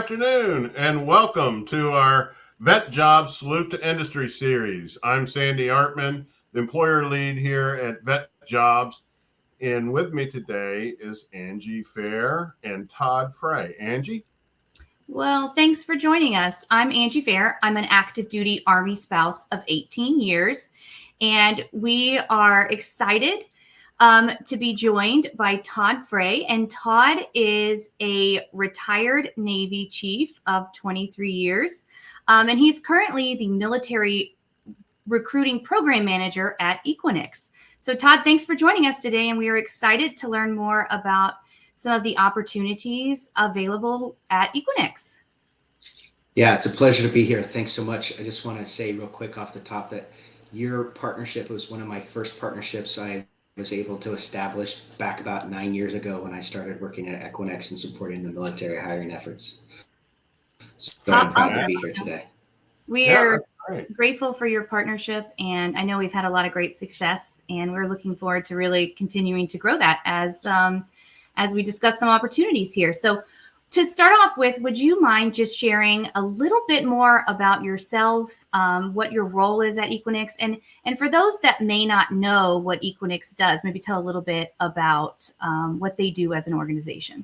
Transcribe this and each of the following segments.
afternoon, and welcome to our VetJobs Salute to Industry series. I'm Sandy Artman, the employer lead here at VetJobs, and with me today is Angie Fair and Todd Frey. Angie? Well, thanks for joining us. I'm Angie Fair. I'm an active duty Army spouse of 18 years, and we are excited to be joined by Todd Frey. And Todd is a retired Navy chief of 23 years, and he's currently the military recruiting program manager at Equinix. So, Todd, thanks for joining us today, and we are excited to learn more about some of the opportunities available at Equinix. Yeah, it's a pleasure to be here. Thanks so much. I just want to say real quick off the top that your partnership was one of my first partnerships I was able to establish back about 9 years ago when I started working at Equinix and supporting the military hiring efforts. So I'm proud to be here today. We are grateful for your partnership, and I know we've had a lot of great success, and we're looking forward to really continuing to grow that as we discuss some opportunities here. So to start off with, would you mind just sharing a little bit more about yourself, what your role is at Equinix, and for those that may not know what Equinix does, maybe tell a little bit about what they do as an organization.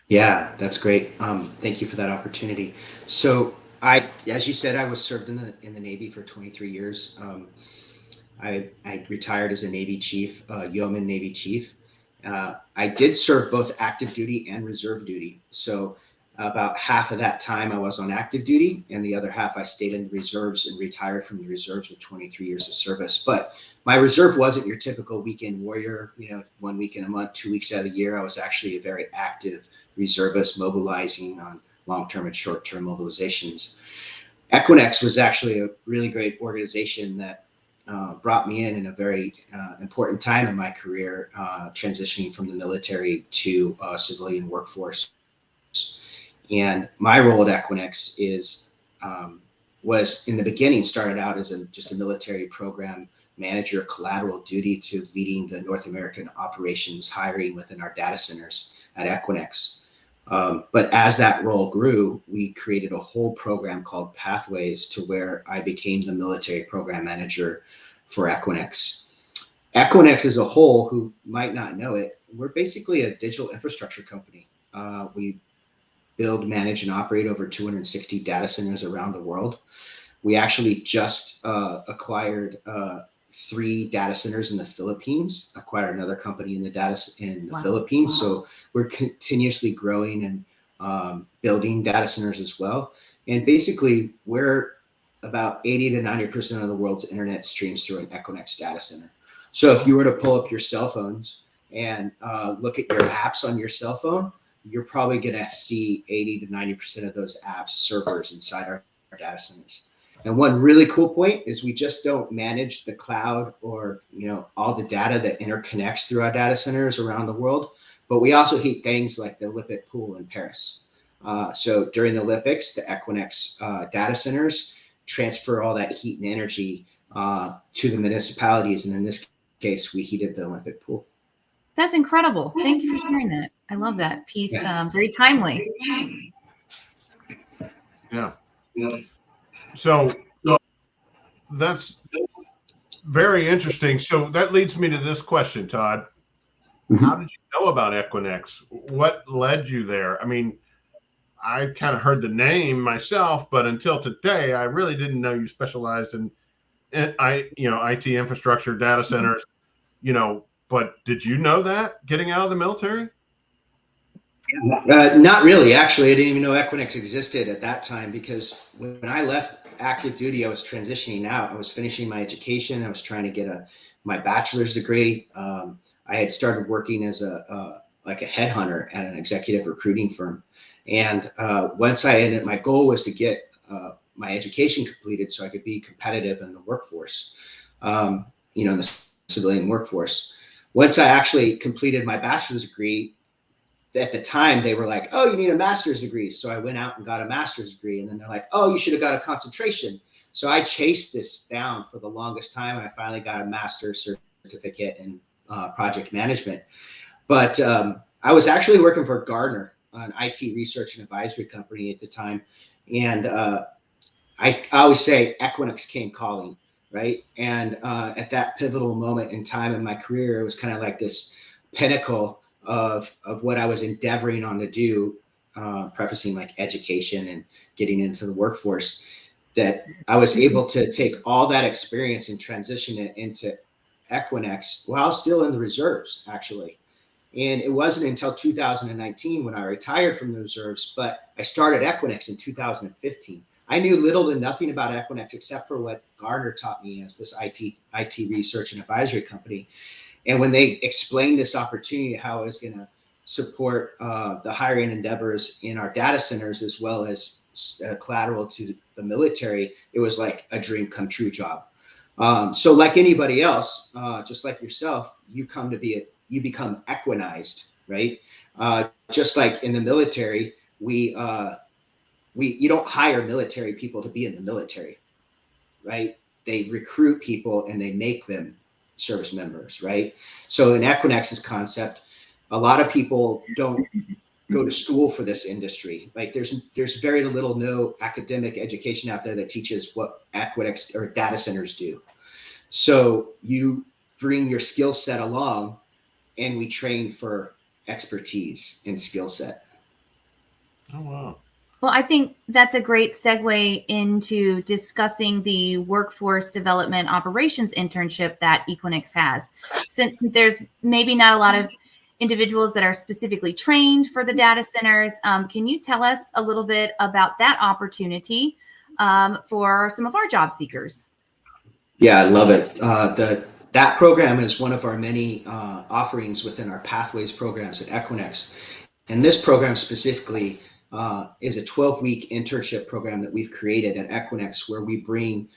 Yeah, that's great. Thank you for that opportunity. So as you said, I was served in the Navy for 23 years. I retired as a Navy chief, yeoman Navy chief. I did serve both active duty and reserve duty. So about half of that time I was on active duty, and the other half I stayed in the reserves and retired from the reserves with 23 years of service. But my reserve wasn't your typical weekend warrior, 1 week in a month, 2 weeks out of the year. I was actually a very active reservist, mobilizing on long-term and short-term mobilizations. Equinix was actually a really great organization that brought me in a very important time in my career, transitioning from the military to civilian workforce. And my role at Equinix was in the beginning started out as just a military program manager, collateral duty to leading the North American operations hiring within our data centers at Equinix. But as that role grew, we created a whole program called Pathways to where I became the military program manager for Equinix. Equinix as a whole, who might not know it, we're basically a digital infrastructure company. We build, manage, and operate over 260 data centers around the world. We actually just acquired 3 data centers in the Philippines, acquired another company in the Philippines. So we're continuously growing and building data centers as well. And basically, we're about 80 to 90% of the world's internet streams through an Equinix data center. So if you were to pull up your cell phones and look at your apps on your cell phone, you're probably going to see 80 to 90% of those apps servers inside our data centers. And one really cool point is we just don't manage the cloud or all the data that interconnects through our data centers around the world, but we also heat things like the Olympic pool in Paris. So during the Olympics, the Equinix data centers transfer all that heat and energy to the municipalities, and in this case, we heated the Olympic pool. That's incredible. Thank you for sharing that. I love that piece. Very timely. Yeah. So that's very interesting. So that leads me to this question, Todd. Mm-hmm. How did you know about Equinix? What led you there? I mean, I kind of heard the name myself, but until today, I really didn't know you specialized in IT infrastructure, data centers, but did you know that getting out of the military? Not really. Actually, I didn't even know Equinix existed at that time, because when I left active duty, I was transitioning out. I was finishing my education. I was trying to get my bachelor's degree. I had started working as a headhunter at an executive recruiting firm. And once I ended, my goal was to get my education completed so I could be competitive in the workforce, in the civilian workforce. Once I actually completed my bachelor's degree, at the time they were like, oh, you need a master's degree. So I went out and got a master's degree, and then they're like, oh, you should have got a concentration. So I chased this down for the longest time, and I finally got a master's certificate in project management. But I was actually working for Gartner an IT research and advisory company at the time. And I always say Equinix came calling, right? And at that pivotal moment in time in my career, it was kind of like this pinnacle of what I was endeavoring on to do, prefacing like education and getting into the workforce, that I was able to take all that experience and transition it into Equinix while still in the reserves, actually. And it wasn't until 2019 when I retired from the reserves, but I started Equinix in 2015. I knew little to nothing about Equinix except for what Gartner taught me as this IT research and advisory company. And when they explained this opportunity, how I was going to support the hiring endeavors in our data centers, as well as collateral to the military, it was like a dream come true job. So like anybody else, just like yourself, you become equinized, right? Just like in the military, you don't hire military people to be in the military, right? They recruit people and they make them service members, right? So in Equinix's concept, a lot of people don't go to school for this industry. Like there's very little, no academic education out there that teaches what Equinix or data centers do. So you bring your skill set along, and we train for expertise and skill set. Oh, wow. Well, I think that's a great segue into discussing the workforce development operations internship that Equinix has. Since there's maybe not a lot of individuals that are specifically trained for the data centers, can you tell us a little bit about that opportunity for some of our job seekers? Yeah, I love it. That program is one of our many offerings within our Pathways programs at Equinix. And this program specifically is a 12-week internship program that we've created at Equinix, where we bring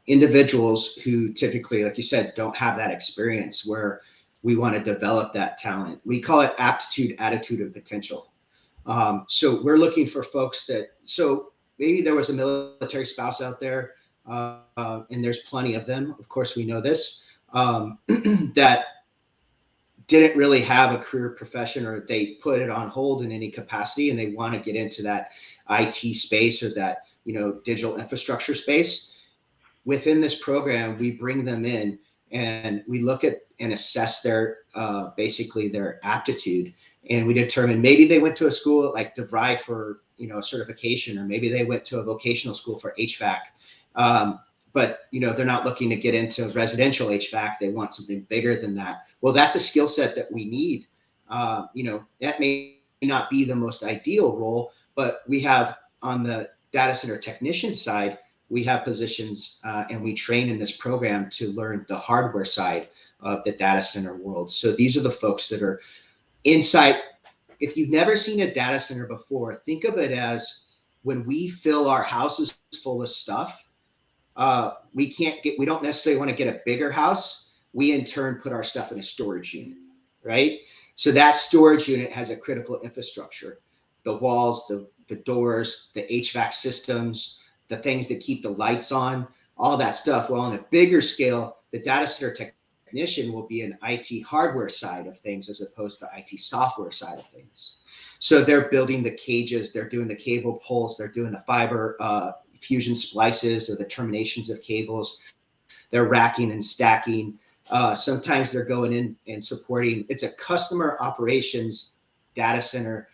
individuals who typically, like you said, don't have that experience, where we want to develop that talent. We call it aptitude, attitude, and potential. So we're looking for folks so maybe there was a military spouse out there, and there's plenty of them, of course we know this, that didn't really have a career profession, or they put it on hold in any capacity, and they want to get into that IT space or that, digital infrastructure space. Within this program, we bring them in and we look at and assess their basically their aptitude, and we determine maybe they went to a school like DeVry for a certification, or maybe they went to a vocational school for HVAC. But they're not looking to get into residential HVAC. They want something bigger than that. Well, that's a skill set that we need. That may not be the most ideal role, but we have on the data center technician side, we have positions and we train in this program to learn the hardware side of the data center world. So these are the folks that are inside. If you've never seen a data center before, think of it as when we fill our houses full of stuff. We don't necessarily want to get a bigger house. We in turn put our stuff in a storage unit, right? So that storage unit has a critical infrastructure, the walls, the doors, the HVAC systems, the things that keep the lights on, all that stuff. Well, on a bigger scale, the data center technician will be an IT hardware side of things as opposed to IT software side of things. So they're building the cages, they're doing the cable pulls, they're doing the fiber fusion splices or the terminations of cables. They're racking and stacking. Sometimes they're going in and supporting. It's a customer operations data center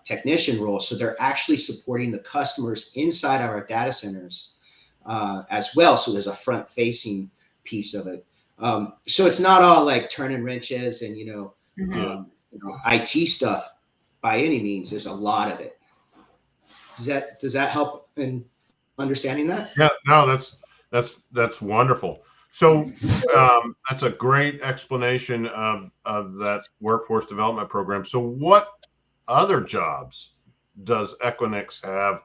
technician role. So they're actually supporting the customers inside of our data centers as well. So there's a front facing piece of it. So it's not all like turning wrenches and, IT stuff by any means. There's a lot of it. Does that help in understanding that? Yeah, no, that's wonderful. So that's a great explanation of that workforce development program. So what other jobs does Equinix have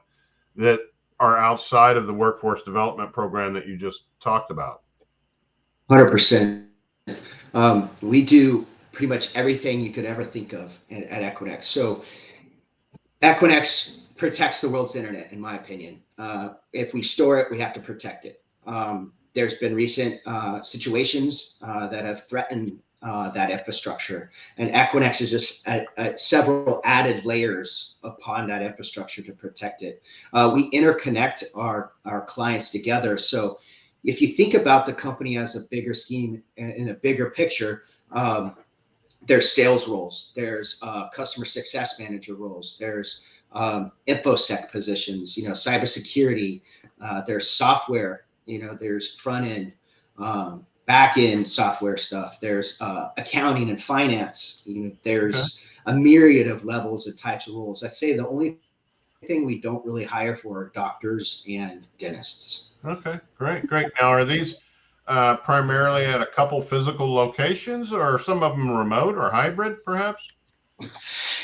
that are outside of the workforce development program that you just talked about? 100%. We do pretty much everything you could ever think of at Equinix. So Equinix protects the world's internet, in my opinion. If we store it, we have to protect it. There's been recent situations that have threatened that infrastructure. And Equinix is just several added layers upon that infrastructure to protect it. We interconnect our clients together. So if you think about the company as a bigger scheme in a bigger picture, there's sales roles, there's customer success manager roles, there's infosec positions, cybersecurity, there's software, there's front end, back end software stuff, there's accounting and finance, there's a myriad of levels and types of roles. I'd say the only thing we don't really hire for are doctors and dentists. Okay, great. Now, are these primarily at a couple physical locations, or are some of them remote or hybrid, perhaps?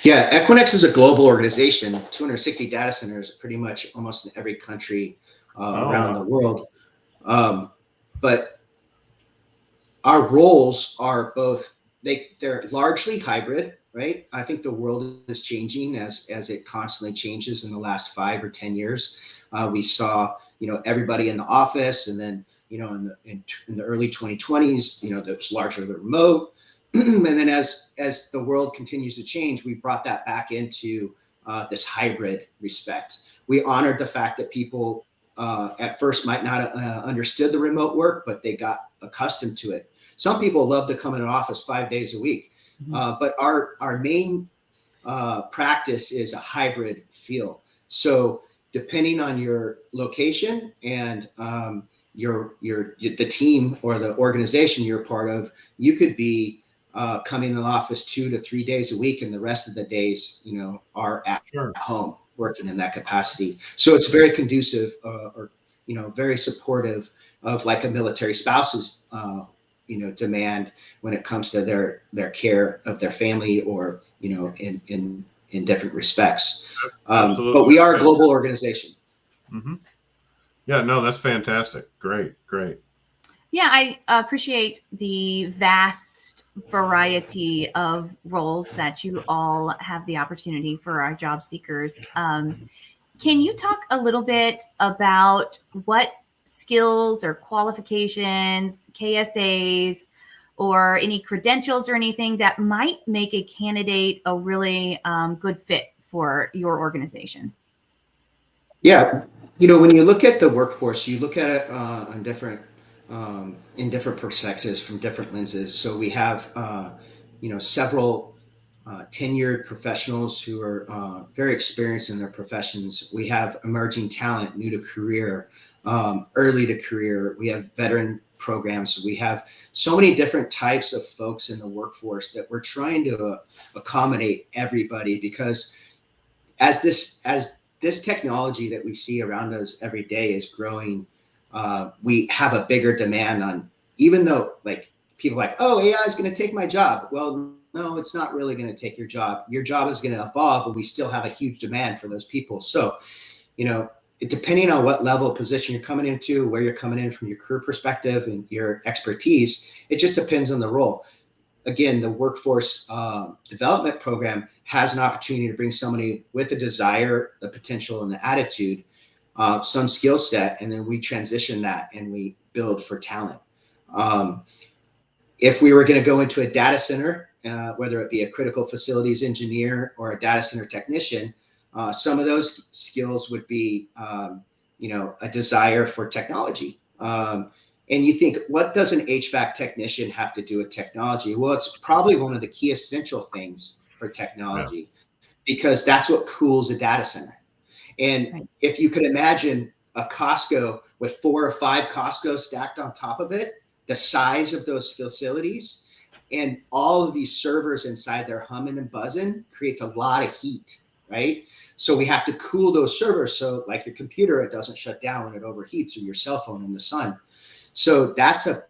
Yeah, Equinix is a global organization, 260 data centers, pretty much almost in every country around the world. But our roles are both, they're largely hybrid, right? I think the world is changing as it constantly changes in the last 5 or 10 years. We saw, everybody in the office, and then, in the early 2020s, that was largely remote. And then as the world continues to change, we brought that back into this hybrid respect. We honored the fact that people at first might not understood the remote work, but they got accustomed to it. Some people love to come in an office 5 days a week, but our main practice is a hybrid feel. So depending on your location and the team or the organization you're part of, you could be coming in the office 2 to 3 days a week, and the rest of the days, are at home working in that capacity. So it's very conducive, or very supportive of like a military spouse's, demand when it comes to their care of their family, or in different respects. But we are a global organization. Mm-hmm. Yeah, no, that's fantastic. Great. Yeah, I appreciate the vast variety of roles that you all have the opportunity for our job seekers. Can you talk a little bit about what skills or qualifications, KSAs, or any credentials or anything that might make a candidate a really good fit for your organization? Yeah, when you look at the workforce, you look at it on different in different perspectives from different lenses. So we have several tenured professionals who are very experienced in their professions. We have emerging talent, new to career, early to career. We have veteran programs. We have so many different types of folks in the workforce that we're trying to accommodate everybody, because as this technology that we see around us every day is growing, we have a bigger demand on, even though like people are like, oh, AI is going to take my job. Well, no, it's not really going to take your job. Your job is going to evolve, and we still have a huge demand for those people. So, depending on what level of position you're coming into, where you're coming in from your career perspective and your expertise, it just depends on the role. Again, the workforce development program has an opportunity to bring somebody with a desire, the potential, and the attitude, some skill set, and then we transition that and we build for talent. If we were going to go into a data center, whether it be a critical facilities engineer or a data center technician, some of those skills would be, a desire for technology. And you think, what does an HVAC technician have to do with technology? Well, it's probably one of the key essential things for technology, because that's what cools a data center. And if you could imagine a Costco with 4 or 5 Costcos stacked on top of it, the size of those facilities and all of these servers inside there humming and buzzing creates a lot of heat, right? So we have to cool those servers, so like your computer, it doesn't shut down when it overheats, or your cell phone in the sun. So that's a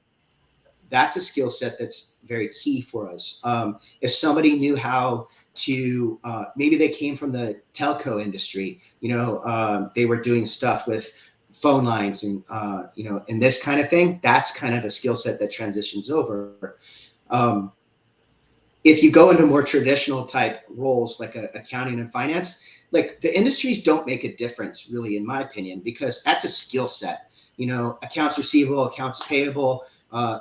skill set that's very key for us. If somebody knew how to, maybe they came from the telco industry, they were doing stuff with phone lines and, and this kind of thing, that's kind of a skill set that transitions over. If you go into more traditional type roles like accounting and finance, like the industries don't make a difference really, in my opinion, because that's a skill set. Accounts receivable, accounts payable,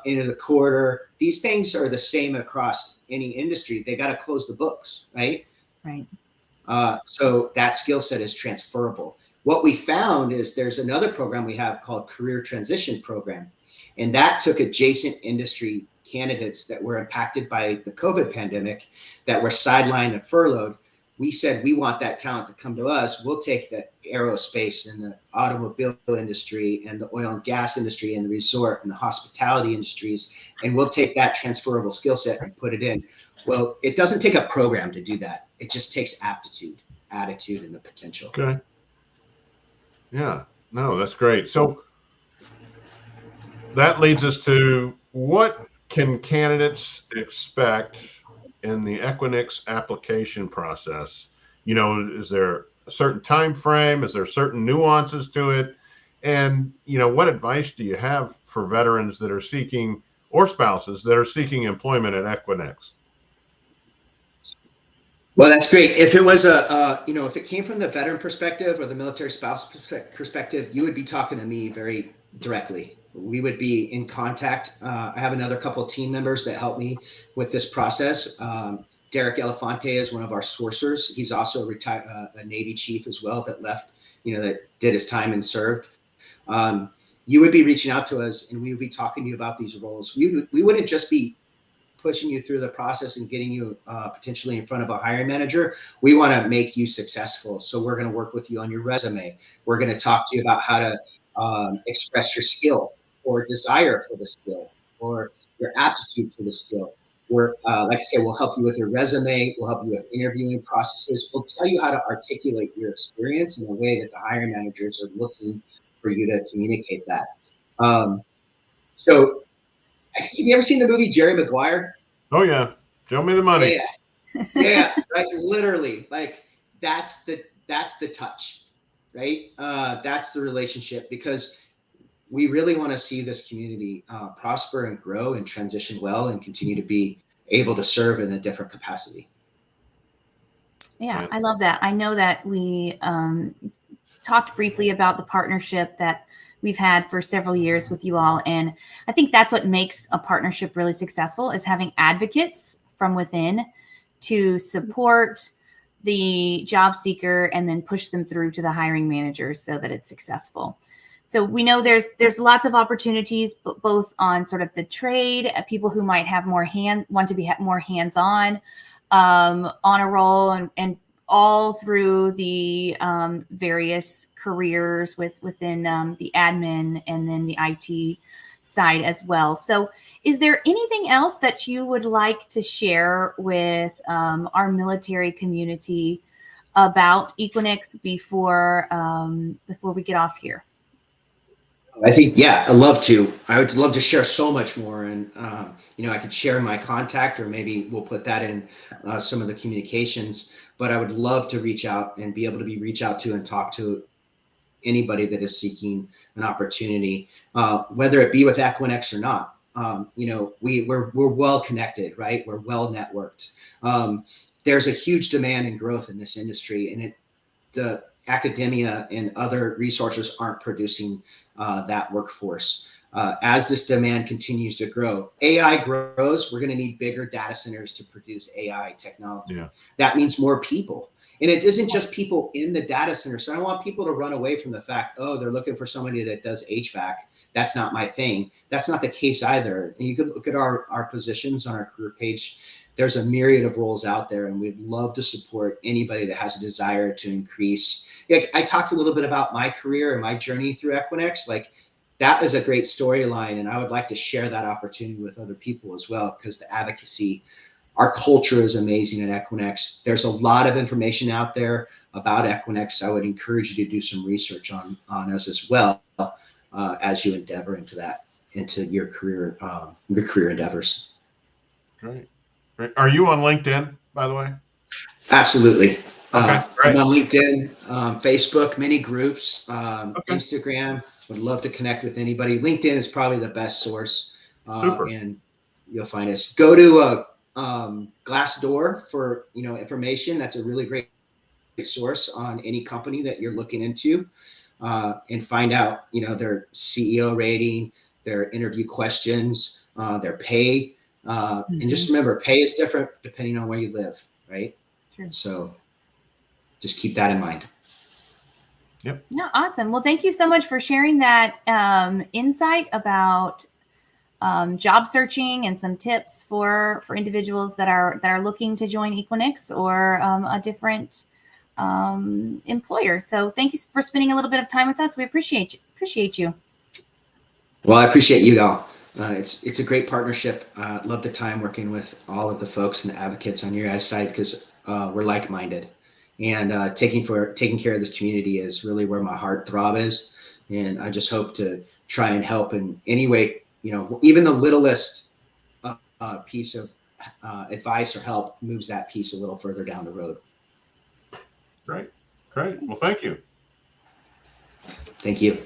end of the quarter. These things are the same across any industry. They got to close the books, right? Right. So that skill set is transferable. What we found is there's another program we have called Career Transition Program, and that took adjacent industry candidates that were impacted by the COVID pandemic, that were sidelined and furloughed. We said, we want that talent to come to us. We'll take the aerospace and the automobile industry and the oil and gas industry and the resort and the hospitality industries, and we'll take that transferable skill set and put it in. Well, it doesn't take a program to do that. It just takes aptitude, attitude, and the potential. Okay. Yeah, no, that's great. So that leads us to, what can candidates expect in the Equinix application process? You know, is there a certain time frame? Is there certain nuances to it? And, you know, what advice do you have for veterans that are seeking, or spouses that are seeking employment at Equinix? Well, that's great. If it was if it came from the veteran perspective or the military spouse perspective, you would be talking to me very directly. We would be in contact. I have another couple of team members that help me with this process. Derek Elefante is one of our sourcers. He's also a Navy chief as well that left, that did his time and served. You would be reaching out to us, and we would be talking to you about these roles. We wouldn't just be pushing you through the process and getting you potentially in front of a hiring manager. We want to make you successful. So we're going to work with you on your resume. We're going to talk to you about how to express your skill or desire for the skill or your aptitude for the skill. We're, like I said, we'll help you with your resume. We'll help you with interviewing processes. We'll tell you how to articulate your experience in a way that the hiring managers are looking for you to communicate that. So have you ever seen the movie Jerry Maguire? Oh yeah, show me the money. Yeah, right. Literally, like that's the touch, right? That's the relationship, because we really want to see this community prosper and grow and transition well and continue to be able to serve in a different capacity. Yeah, I love that. I know that we talked briefly about the partnership that we've had for several years with you all. And I think that's what makes a partnership really successful, is having advocates from within to support the job seeker and then push them through to the hiring managers so that it's successful. So we know there's lots of opportunities, both on sort of the trade, people who might have more want to be more hands-on on a role, and all through the various careers within the admin and then the IT side as well. So is there anything else that you would like to share with our military community about Equinix before we get off here? I think, yeah, I'd love to. I would love to share so much more. And, I could share my contact, or maybe we'll put that in some of the communications. But I would love to reach out and be able to reach out to and talk to anybody that is seeking an opportunity, whether it be with Equinix or not. We're well connected, right? We're well networked. There's a huge demand and growth in this industry, and the academia and other resources aren't producing that workforce. As this demand continues to grow, AI grows, we're going to need bigger data centers to produce AI technology. Yeah. That means more people. And it isn't just people in the data center. So I don't want people to run away from the fact, oh, they're looking for somebody that does HVAC. That's not my thing. That's not the case either. And you could look at our positions on our career page. There's a myriad of roles out there, and we'd love to support anybody that has a desire to increase. I talked a little bit about my career and my journey through Equinix. Like, that is a great storyline, and I would like to share that opportunity with other people as well, because the advocacy, our culture is amazing at Equinix. There's a lot of information out there about Equinix. I would encourage you to do some research on us as well, as you endeavor into your career endeavors. Great. Are you on LinkedIn, by the way? Absolutely. Okay, I'm on LinkedIn, Facebook, many groups, Instagram. Would love to connect with anybody. LinkedIn is probably the best source, and you'll find us. Go to Glassdoor for information. That's a really great source on any company that you're looking into, and find out their CEO rating, their interview questions, their pay. And just remember, pay is different depending on where you live, right? Sure. So just keep that in mind. Yep. No, awesome. Well, thank you so much for sharing that insight about job searching and some tips for individuals that are looking to join Equinix or a different employer. So thank you for spending a little bit of time with us. We appreciate you. Well, I appreciate you all. It's a great partnership. Love the time working with all of the folks and advocates on your guys' side, because we're like-minded, and taking care of the community is really where my heart throb is. And I just hope to try and help in any way, even the littlest piece of advice or help moves that piece a little further down the road. Great. Well, thank you. Thank you.